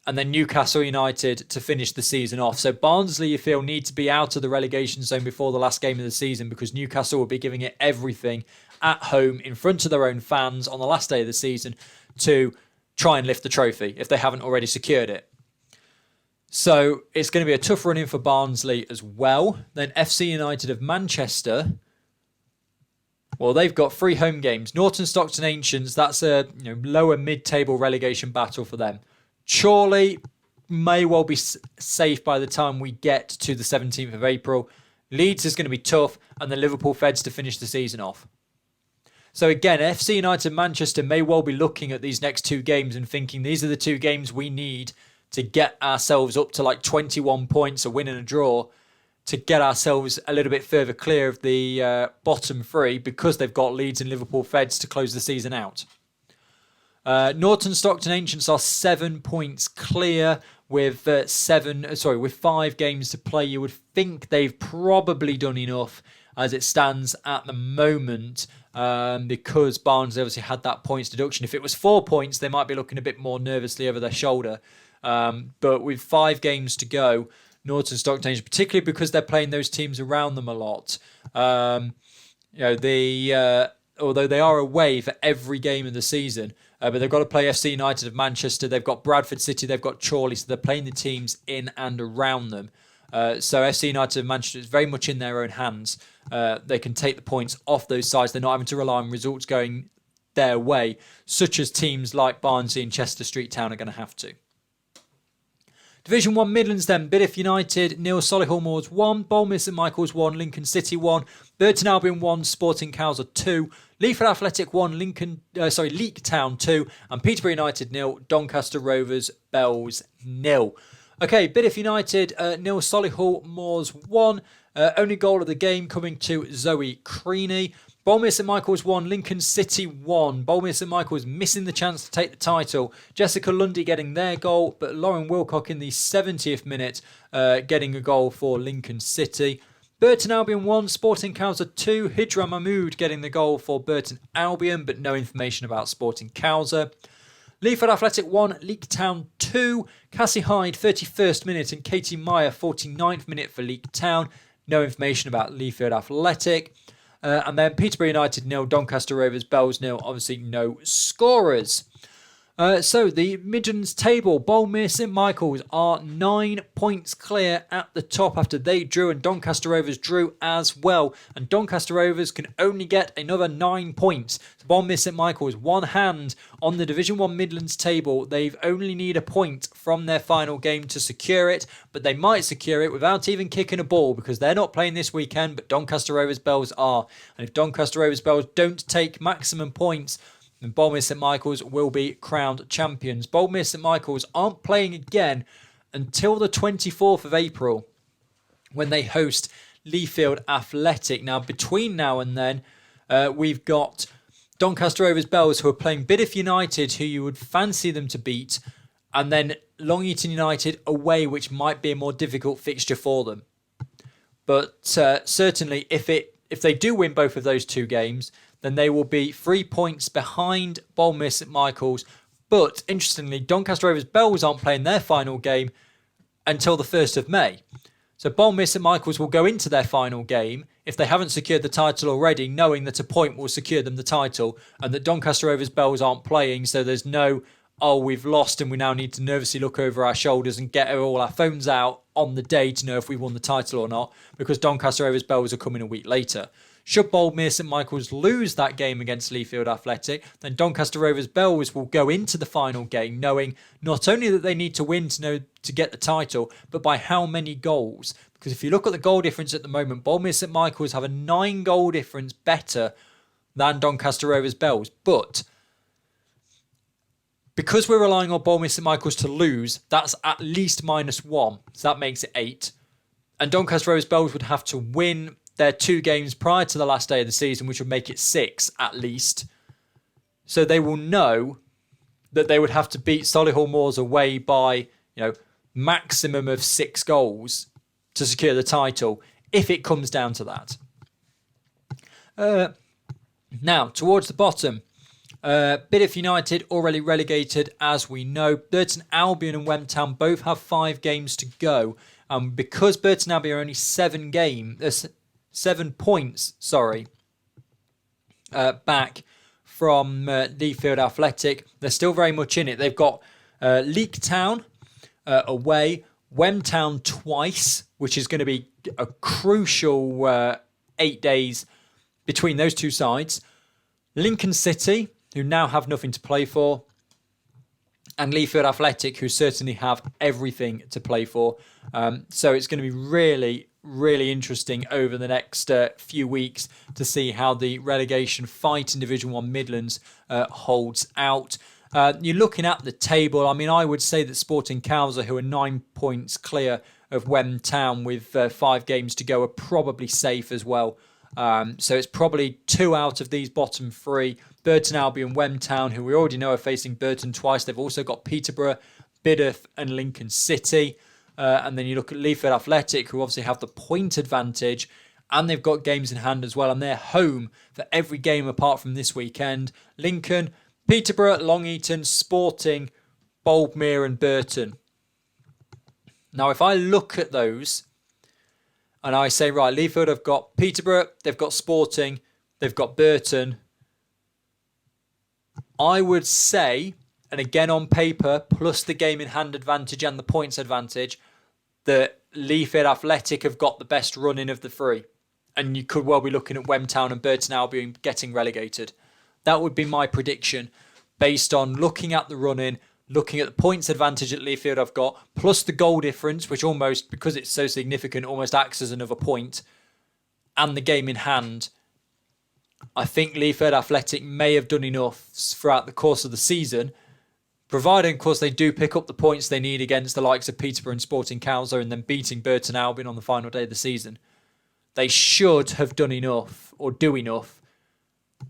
A: and then Newcastle United to finish the season off. So Barnsley, you feel, need to be out of the relegation zone before the last game of the season, because Newcastle will be giving it everything at home in front of their own fans on the last day of the season to try and lift the trophy if they haven't already secured it. So it's going to be a tough run in for Barnsley as well. Then FC United of Manchester, well, they've got 3 home games. Norton Stockton Ancients, that's a lower mid-table relegation battle for them. Chorley may well be safe by the time we get to the 17th of April. Leeds is going to be tough, and the Liverpool Feds to finish the season off. So again, FC United Manchester may well be looking at these next 2 games and thinking these are the 2 games we need to get ourselves up to like 21 points, a win and a draw, to get ourselves a little bit further clear of the bottom 3, because they've got Leeds and Liverpool Feds to close the season out. Norton Stockton Ancients are 7 points clear with 5 games to play. You would think they've probably done enough as it stands at the moment, because Barnes obviously had that points deduction. If it was 4 points, they might be looking a bit more nervously over their shoulder. But with 5 games to go, Norton Stockton Ancients, particularly because they're playing those teams around them a lot, although they are away for every game of the season, but they've got to play FC United of Manchester, they've got Bradford City, they've got Chorley, so they're playing the teams in and around them. So FC United of Manchester is very much in their own hands. They can take the points off those sides. They're not having to rely on results going their way, such as teams like Barnsley and Chester Street Town are going to have to. Division 1 Midlands then, Bedworth United 0, Solihull Moors 1, Bournemouth St Michael's 1, Lincoln City 1, Burton Albion 1, Sporting Cowser 2, Leaford Athletic 1, Leek Town 2, and Peterborough United 0, Doncaster Rovers Bells 0. Okay, Bedworth United, nil, Solihull Moors 1. Only goal of the game coming to Zoe Creaney. Bournemouth St Michael's 1, Lincoln City 1. Bournemouth St Michael's missing the chance to take the title. Jessica Lundy getting their goal, but Lauren Wilcock in the 70th minute getting a goal for Lincoln City. Burton Albion 1, Sporting Cowser 2. Hijra Mahmood getting the goal for Burton Albion, but no information about Sporting Cowser. Leaford Athletic 1, Leek Town 2. Cassie Hyde 31st minute and Katie Meyer 49th minute for Leek Town. No information about Leaford Athletic. And then Peterborough United 0, Doncaster Rovers Bells 0. Obviously no scorers. So the Midlands table, Bournemouth St Michael's are 9 points clear at the top after they drew, and Doncaster Rovers drew as well. And Doncaster Rovers can only get another 9 points. So Bournemouth St Michael's one hand on the Division 1 Midlands table. They've only need a point from their final game to secure it, but they might secure it without even kicking a ball because they're not playing this weekend, but Doncaster Rovers Bells are. And if Doncaster Rovers Bells don't take maximum points, and Bournemouth St Michael's will be crowned champions. Bournemouth St Michael's aren't playing again until the 24th of April when they host Leafield Athletic. Now, between now and then, we've got Doncaster Rovers Bells who are playing Bedworth United, who you would fancy them to beat, and then Long Eaton United away, which might be a more difficult fixture for them. But certainly, if they do win both of those two games, then they will be 3 points behind Bournemouth St Michael's. But interestingly, Doncaster Rovers Bells aren't playing their final game until the 1st of May. So Bournemouth St Michael's will go into their final game, if they haven't secured the title already, knowing that a point will secure them the title, and that Doncaster Rovers Bells aren't playing, so there's no, we've lost and we now need to nervously look over our shoulders and get all our phones out on the day to know if we won the title or not, because Doncaster Rovers Bells are coming a week later. Should Bournemouth St Michael's lose that game against Leafield Athletic, then Doncaster Rovers Bells will go into the final game knowing not only that they need to win to get the title, but by how many goals. Because if you look at the goal difference at the moment, Bournemouth St Michael's have a 9 goal difference better than Doncaster Rovers Bells. But because we're relying on Bournemouth St Michael's to lose, that's at least -1. So that makes it 8. And Doncaster Rovers Bells would have to win their 2 games prior to the last day of the season, which would make it 6 at least. So they will know that they would have to beat Solihull Moors away by, maximum of 6 goals to secure the title, if it comes down to that. Now, towards the bottom, Bedworth United already relegated, as we know. Burton Albion and Wem Town both have 5 games to go. Because Burton Albion are only 7 points, back from Leafield Athletic. They're still very much in it. They've got Leek Town away, Wem Town twice, which is going to be a crucial 8 days between those two sides. Lincoln City, who now have nothing to play for, and Leafield Athletic, who certainly have everything to play for. So it's going to be really, really interesting over the next few weeks to see how the relegation fight in Division 1 Midlands holds out. You're looking at the table. I mean, I would say that Sporting Cowser, who are 9 points clear of Wem Town with 5 games to go, are probably safe as well. So it's probably 2 out of these bottom 3. Burton Albion, Wem Town, who we already know are facing Burton twice. They've also got Peterborough, Bedworth and Lincoln City. And then you look at Leafield Athletic, who obviously have the point advantage, and they've got games in hand as well, and they're home for every game apart from this weekend. Lincoln, Peterborough, Long Eaton, Sporting, Boldmere and Burton. Now, if I look at those and I say, right, Leafield have got Peterborough, they've got Sporting, they've got Burton, I would say, and again on paper, plus the game in hand advantage and the points advantage, that Leafield Athletic have got the best running of the 3. And you could well be looking at Wem Town and Burton Albion getting relegated. That would be my prediction based on looking at the running, looking at the points advantage that Leafield have got, plus the goal difference, which almost, because it's so significant, almost acts as another point, and the game in hand. I think Leafield Athletic may have done enough throughout the course of the season Providing, of course, they do pick up the points they need against the likes of Peterborough and Sporting Cowser and then beating Burton Albion on the final day of the season. They should have done enough, or do enough,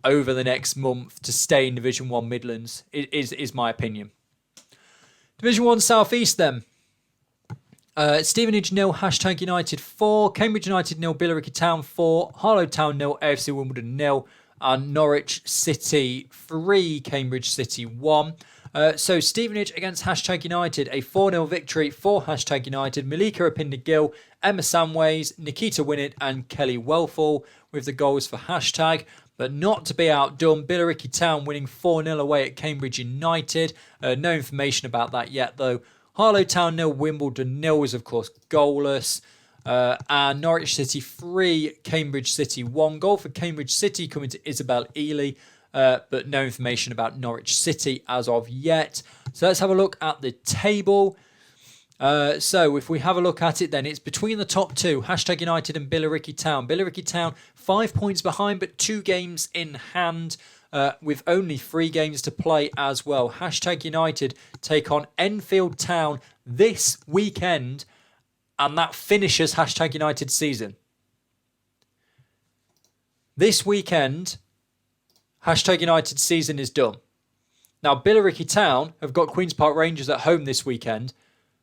A: over the next month to stay in Division 1 Midlands, is my opinion. Division 1 South East then. Stevenage 0, #United 4, Cambridge United 0, Billericay Town 4, Harlow Town 0, AFC Wimbledon 0, and Norwich City 3, Cambridge City 1. So Stevenage against #United, a 4-0 victory for #United. Malika Rapinda-Gill, Emma Samways, Nikita Winnett and Kelly Wellfall with the goals for #. But not to be outdone, Billericay Town winning 4-0 away at Cambridge United. No information about that yet though. Harlow Town 0, Wimbledon 0 is of course goalless. And Norwich City 3, Cambridge City 1. Goal for Cambridge City coming to Isabel Ely. But no information about Norwich City as of yet. So let's have a look at the table. So if we have a look at it then, it's between the top two, #United and Billericay Town. Billericay Town 5 points behind but 2 games in hand. With only 3 games to play as well. #United take on Enfield Town this weekend, and that finishes #United's season. This weekend, #United's season is done. Now, Billericay Town have got Queen's Park Rangers at home this weekend,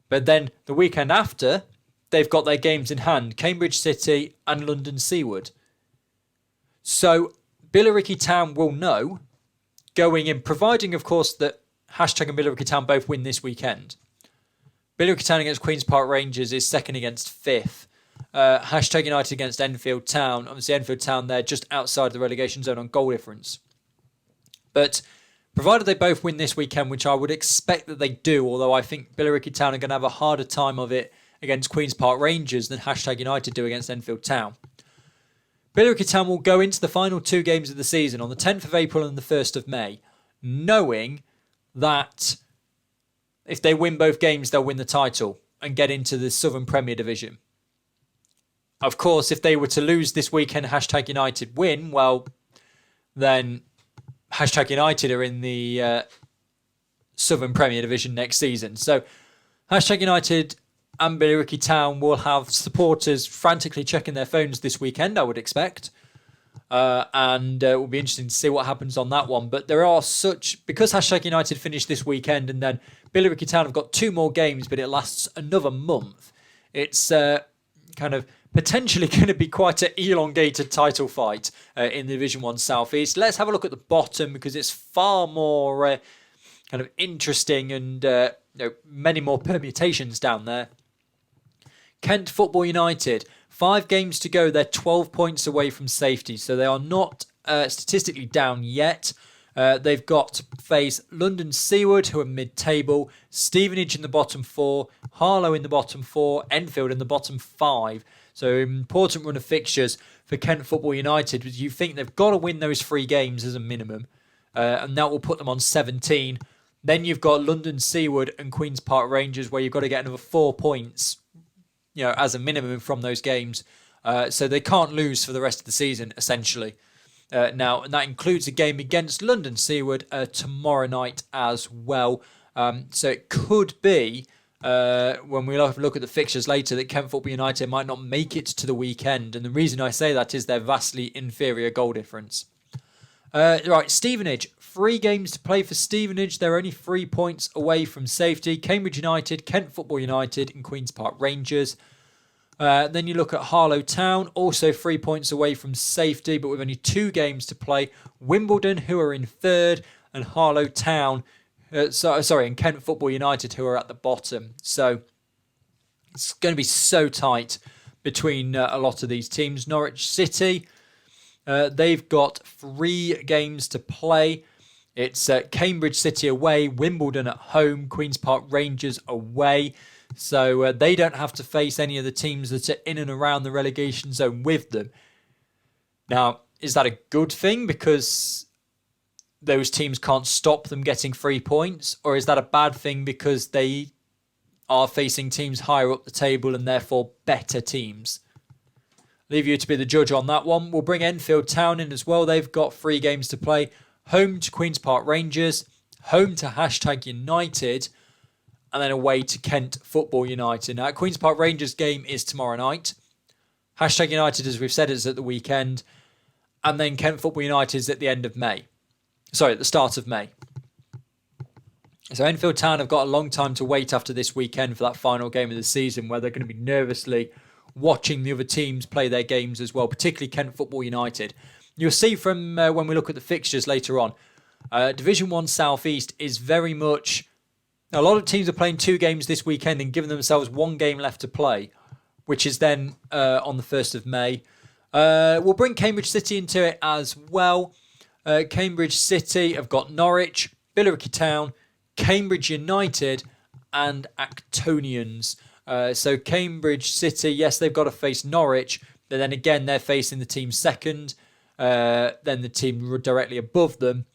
A: but then the weekend after, they've got their games in hand, Cambridge City and London Seaward. So, Billericay Town will know going in, providing, of course, that # and Billericay Town both win this weekend. Billericay Town against Queen's Park Rangers is second against fifth. #United against Enfield Town. Obviously, Enfield Town, they're just outside the relegation zone on goal difference. But provided they both win this weekend, which I would expect that they do, although I think Billericay Town are going to have a harder time of it against Queen's Park Rangers than # United do against Enfield Town. Billericay Town will go into the final 2 games of the season on the 10th of April and the 1st of May, knowing that if they win both games, they'll win the title and get into the Southern Premier Division. Of course, if they were to lose this weekend, # United win, well, then # United are in the Southern Premier Division next season. So # United and Billericay Town will have supporters frantically checking their phones this weekend, I would expect. And it will be interesting to see what happens on that one. But there are because # United finished this weekend and then Billericay Town have got 2 more games, but it lasts another month. It's kind of potentially going to be quite an elongated title fight in the Division 1 South East. Let's have a look at the bottom because it's far more kind of interesting and many more permutations down there. Kent Football United, 5 games to go. They're 12 points away from safety, so they are not statistically down yet. They've got to face London Seaward, who are mid-table, Stevenage in the bottom 4, Harlow in the bottom 4, Enfield in the bottom 5. So important run of fixtures for Kent Football United. You think they've got to win those 3 games as a minimum, and that will put them on 17. Then you've got London Seaward and Queen's Park Rangers, where you've got to get another 4 points, as a minimum from those games. So they can't lose for the rest of the season, essentially. Now, and that includes a game against London Seaward tomorrow night as well. So it could be, when we look at the fixtures later, that Kent Football United might not make it to the weekend. And the reason I say that is their vastly inferior goal difference. Right, Stevenage. 3 games to play for Stevenage. They're only 3 points away from safety. Cambridge United, Kent Football United and Queen's Park Rangers. Then you look at Harlow Town, also 3 points away from safety, but with only 2 games to play. Wimbledon, who are in 3rd, and Harlow Town, and Kent Football United, who are at the bottom. So it's going to be so tight between a lot of these teams. Norwich City, they've got 3 games to play. It's Cambridge City away, Wimbledon at home, Queen's Park Rangers away. So they don't have to face any of the teams that are in and around the relegation zone with them. Now, is that a good thing because those teams can't stop them getting 3 points? Or is that a bad thing because they are facing teams higher up the table and therefore better teams? Leave you to be the judge on that one. We'll bring Enfield Town in as well. They've got 3 games to play. Home to Queen's Park Rangers, home to #United, and then away to Kent Football United. Now, Queen's Park Rangers game is tomorrow night. #United, as we've said, is at the weekend. And then Kent Football United is at the end of May. Sorry, at the start of May. So Enfield Town have got a long time to wait after this weekend for that final game of the season, where they're going to be nervously watching the other teams play their games as well, particularly Kent Football United. You'll see from when we look at the fixtures later on, Division 1 South East is very much... A lot of teams are playing 2 games this weekend and giving themselves 1 game left to play, which is then on the 1st of May. We'll bring Cambridge City into it as well. Cambridge City have got Norwich, Billericay Town, Cambridge United and Actonians. So Cambridge City, yes, they've got to face Norwich, but then again, they're facing the team second, then the team directly above them,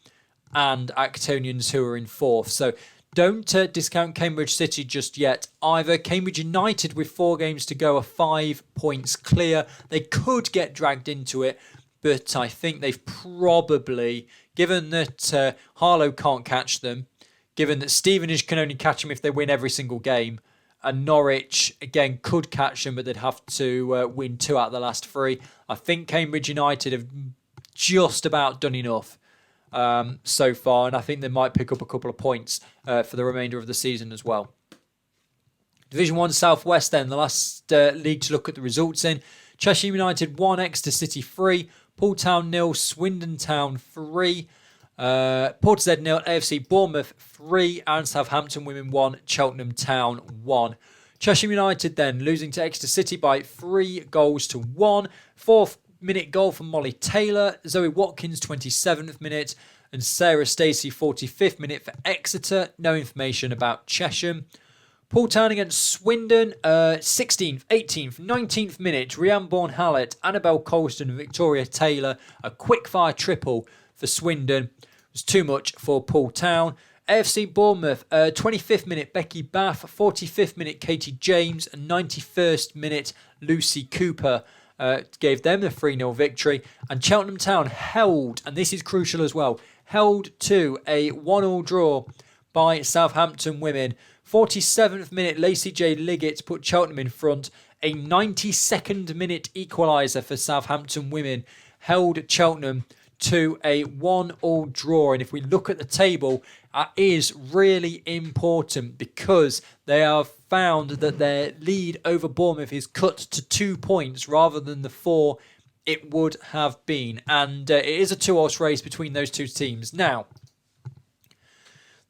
A: and Actonians who are in 4th. So don't discount Cambridge City just yet either. Cambridge United, with 4 games to go, are 5 points clear. They could get dragged into it, but I think they've probably, given that Harlow can't catch them, given that Stevenage can only catch them if they win every single game, and Norwich, again, could catch them, but they'd have to win 2 out of the last 3. I think Cambridge United have just about done enough so far, and I think they might pick up a couple of points for the remainder of the season as well. Division 1 South West then, the last league to look at the results in. Cheshire United 1, Exeter City 3, Poole Town 0, Swindon Town 3, Portishead 0, AFC Bournemouth 3, and Southampton Women 1, Cheltenham Town 1. Cheshire United then losing to Exeter City by 3-1. 4th minute goal from Molly Taylor, Zoe Watkins 27th minute, and Sarah Stacey 45th minute for Exeter. No information about Chesham. Poole Town against Swindon, 16th, 18th, 19th minute, Rianne Bourne-Hallett, Annabelle Colston and Victoria Taylor. A quick-fire triple for Swindon. It was too much for Poole Town. AFC Bournemouth, 25th minute, Becky Bath, 45th minute, Katie James, and 91st minute, Lucy Cooper. Gave them the 3-0 victory. And Cheltenham Town held, and this is crucial as well, held to a 1-1 draw by Southampton Women. 47th minute, Lacey J. Liggett put Cheltenham in front. A 92nd minute equaliser for Southampton Women held Cheltenham to a 1-1 draw. And if we look at the table, it is really important because they have found that their lead over Bournemouth is cut to 2 points rather than the 4 it would have been. And it is a 2-horse race between those 2 teams. Now,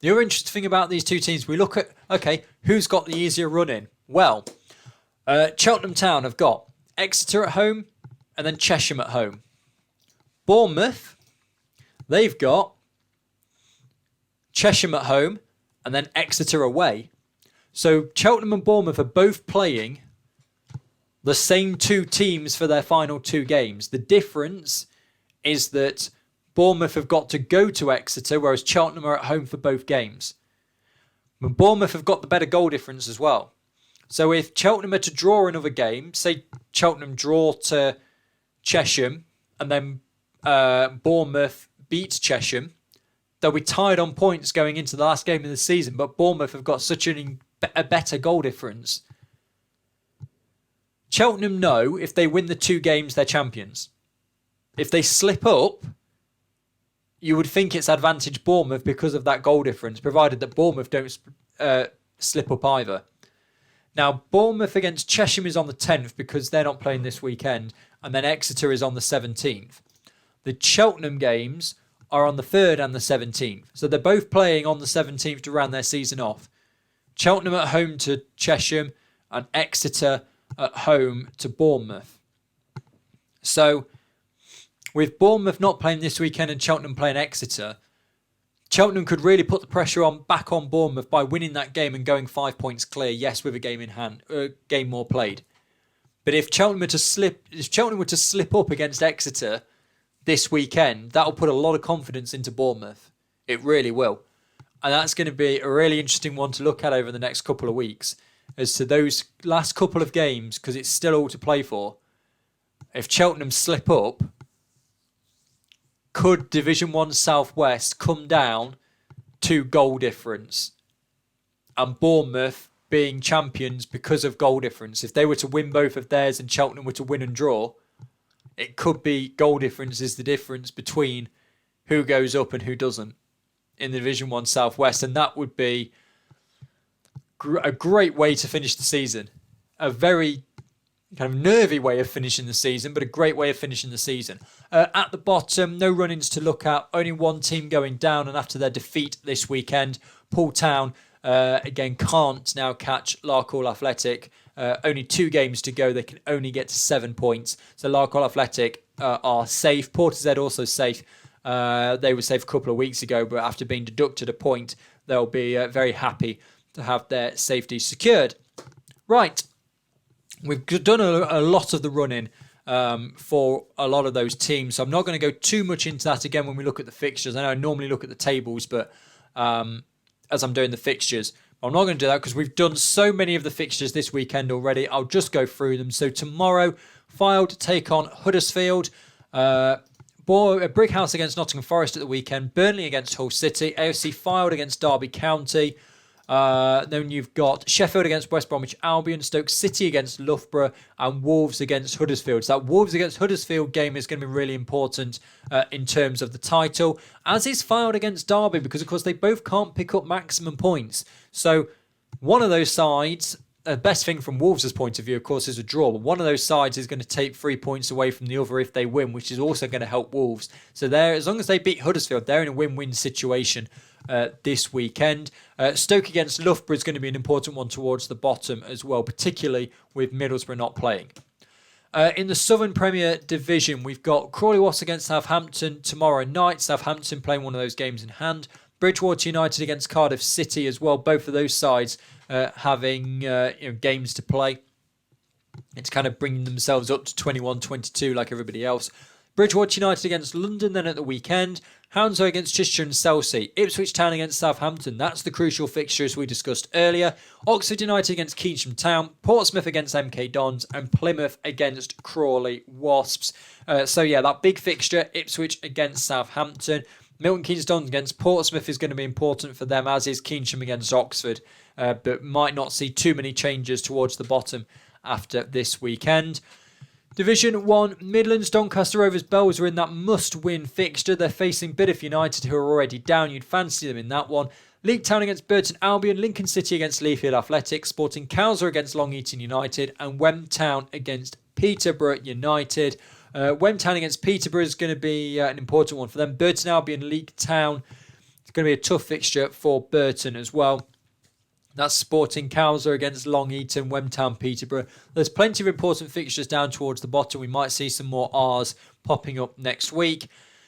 A: the other interesting thing about these 2 teams, we look at, okay, who's got the easier run in? Well, Cheltenham Town have got Exeter at home and then Chesham at home. Bournemouth, they've got Chesham at home and then Exeter away. So Cheltenham and Bournemouth are both playing the same 2 teams for their final 2 games. The difference is that Bournemouth have got to go to Exeter, whereas Cheltenham are at home for both games. But Bournemouth have got the better goal difference as well. So if Cheltenham are to draw another game, say Cheltenham draw to Chesham, and then Bournemouth beat Chesham, they'll be tied on points going into the last game of the season, but Bournemouth have got such a better goal difference. Cheltenham know if they win the 2 games, they're champions. If they slip up, you would think it's advantage Bournemouth because of that goal difference, provided that Bournemouth don't slip up either. Now, Bournemouth against Chesham is on the 10th because they're not playing this weekend, and then Exeter is on the 17th. The Cheltenham games are on the 3rd and the 17th. So they're both playing on the 17th to round their season off. Cheltenham at home to Chesham and Exeter at home to Bournemouth. So with Bournemouth not playing this weekend and Cheltenham playing Exeter, Cheltenham could really put the pressure back on Bournemouth by winning that game and going 5 points clear, yes, with a game in hand, game more played. But if Cheltenham were to slip up against Exeter this weekend, that'll put a lot of confidence into Bournemouth. It really will. And that's going to be a really interesting one to look at over the next couple of weeks as to those last couple of games, because it's still all to play for. If Cheltenham slip up, could Division 1 South West come down to goal difference, and Bournemouth being champions because of goal difference. If they were to win both of theirs and Cheltenham were to win and draw, it could be goal difference is the difference between who goes up and who doesn't in the Division 1 Southwest. And that would be a great way to finish the season. A very kind of nervy way of finishing the season, but a great way of finishing the season. At the bottom, no run-ins to look at. Only one team going down, and after their defeat this weekend, Poole Town again can't now catch Larkhall Athletic. Only 2 games to go. They can only get to 7 points. So Larkhall Athletic are safe. Portishead also safe. They were safe a couple of weeks ago, but after being deducted a point, they'll be very happy to have their safety secured. Right. We've done a lot of the running for a lot of those teams, so I'm not going to go too much into that again when we look at the fixtures. I know I normally look at the tables, but as I'm doing the fixtures, I'm not going to do that because we've done so many of the fixtures this weekend already. I'll just go through them. So tomorrow, Fylde take on Huddersfield. Brickhouse against Nottingham Forest at the weekend. Burnley against Hull City. AFC Fylde against Derby County. Then you've got Sheffield against West Bromwich Albion, Stoke City against Loughborough, and Wolves against Huddersfield. So that Wolves against Huddersfield game is going to be really important in terms of the title, as is Fylde against Derby, because of course they both can't pick up maximum points. So one of those sides, the best thing from Wolves' point of view, of course, is a draw, but one of those sides is going to take 3 points away from the other if they win, which is also going to help Wolves. So as long as they beat Huddersfield, they're in a win-win situation this weekend. Stoke against Loughborough is going to be an important one towards the bottom as well, particularly with Middlesbrough not playing. In the Southern Premier Division, we've got Crawley Wasps against Southampton tomorrow night. Southampton playing one of those games in hand. Bridgewater United against Cardiff City as well. Both of those sides having games to play. It's kind of bringing themselves up to 21-22 like everybody else. Bridgewater United against London then at the weekend. Hounslow against Chichester and Chelsea. Ipswich Town against Southampton. That's the crucial fixture as we discussed earlier. Oxford United against Keynsham Town. Portsmouth against MK Dons. And Plymouth against Crawley Wasps. That big fixture, Ipswich against Southampton. Milton Keynes Dons against Portsmouth is going to be important for them, as is Keynsham against Oxford. But might not see too many changes towards the bottom after this weekend. Division 1, Midlands, Doncaster Rovers Bells are in that must-win fixture. They're facing Bedworth United, who are already down. You'd fancy them in that one. Leek Town against Burton Albion, Lincoln City against Leafield Athletic, Sporting Cowser against Long Eaton United, and Wem Town against Peterborough United. Wem Town against Peterborough is going to be an important one for them. Burton Albion, Leek Town. It's going to be a tough fixture for Burton as well. That's Sporting Cowser against Long Eaton, Wem Town, Peterborough. There's plenty of important fixtures down towards the bottom. We might see some more R's popping up next week.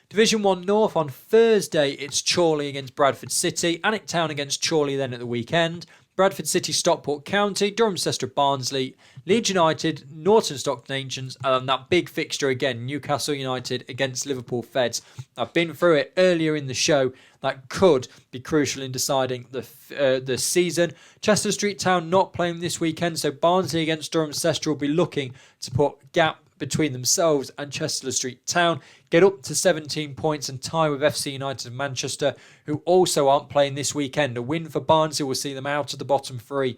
A: Division 1 North on Thursday, it's Chorley against Bradford City. Alnwick Town against Chorley then at the weekend. Bradford City, Stockport County, Durham Cester, Barnsley, Leeds United, Norton Stockton Ancients, and that big fixture again, Newcastle United against Liverpool Feds. I've been through it earlier in the show. That could be crucial in deciding the season. Chester Street Town not playing this weekend, so Barnsley against Durham Cester will be looking to put gap between themselves and Chester Street Town, get up to 17 points and tie with FC United of Manchester, who also aren't playing this weekend. A win for Barnsley will see them out of the bottom 3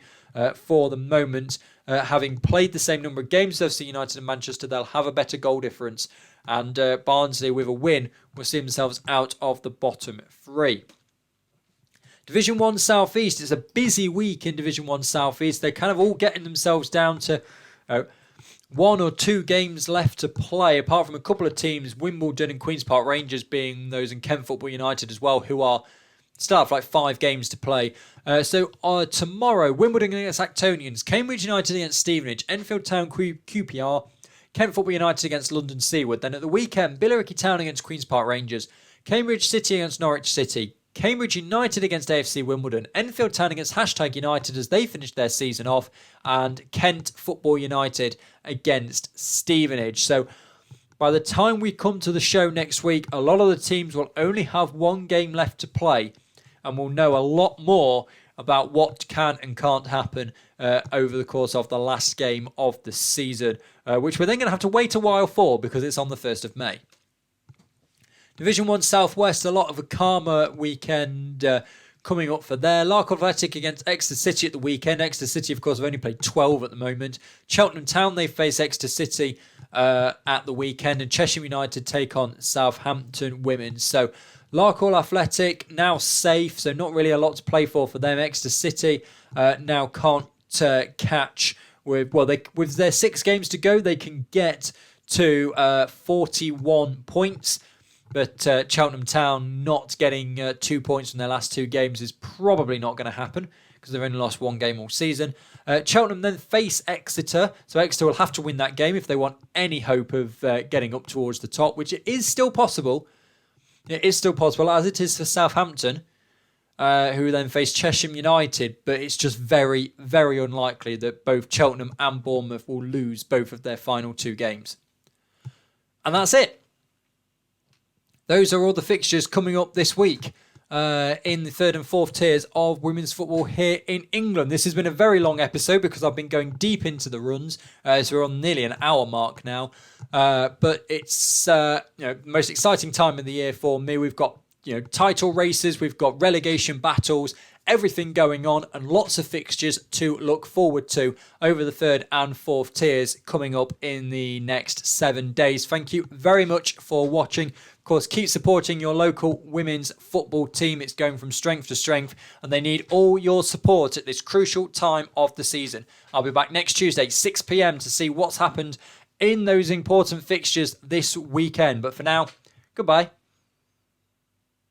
A: for the moment. Having played the same number of games as FC United of Manchester, they'll have a better goal difference, and Barnsley with a win will see themselves out of the bottom 3. Division 1 South East is a busy week in Division 1 South East. They're kind of all getting themselves down to 1 or 2 games left to play, apart from a couple of teams, Wimbledon and Queen's Park Rangers being those, and Kent Football United as well, who are still have like 5 games to play. Tomorrow, Wimbledon against Actonians, Cambridge United against Stevenage, Enfield Town QPR, Kent Football United against London Seaward. Then at the weekend, Billericay Town against Queen's Park Rangers, Cambridge City against Norwich City, Cambridge United against AFC Wimbledon, Enfield Town against #United as they finished their season off, and Kent Football United against Stevenage. So by the time we come to the show next week, a lot of the teams will only have 1 game left to play, and we'll know a lot more about what can and can't happen over the course of the last game of the season, which we're then going to have to wait a while for because it's on the 1st of May. Division 1 Southwest, a lot of a calmer weekend coming up for there. Lark Athletic against Exeter City at the weekend. Exeter City, of course, have only played 12 at the moment. Cheltenham Town, they face Exeter City at the weekend. And Cheshire United take on Southampton Women. So Larkhall Athletic now safe, so not really a lot to play for them. Exeter City now can't catch with their 6 games to go. They can get to 41 points. But Cheltenham Town not getting 2 points from their last 2 games is probably not going to happen because they've only lost 1 game all season. Cheltenham then face Exeter. So Exeter will have to win that game if they want any hope of getting up towards the top, which it is still possible. It is still possible, as it is for Southampton, who then face Cheshire United. But it's just very, very unlikely that both Cheltenham and Bournemouth will lose both of their final 2 games. And that's it. Those are all the fixtures coming up this week in the 3rd and 4th tiers of women's football here in England. This has been a very long episode because I've been going deep into the runs. So we're on nearly an hour mark now. But it's the most exciting time of the year for me. We've got title races, we've got relegation battles, everything going on, and lots of fixtures to look forward to over the 3rd and 4th tiers coming up in the next 7 days. Thank you very much for watching. Of course, keep supporting your local women's football team. It's going from strength to strength, and they need all your support at this crucial time of the season. I'll be back next Tuesday, 6 p.m, to see what's happened in those important fixtures this weekend. But for now, goodbye.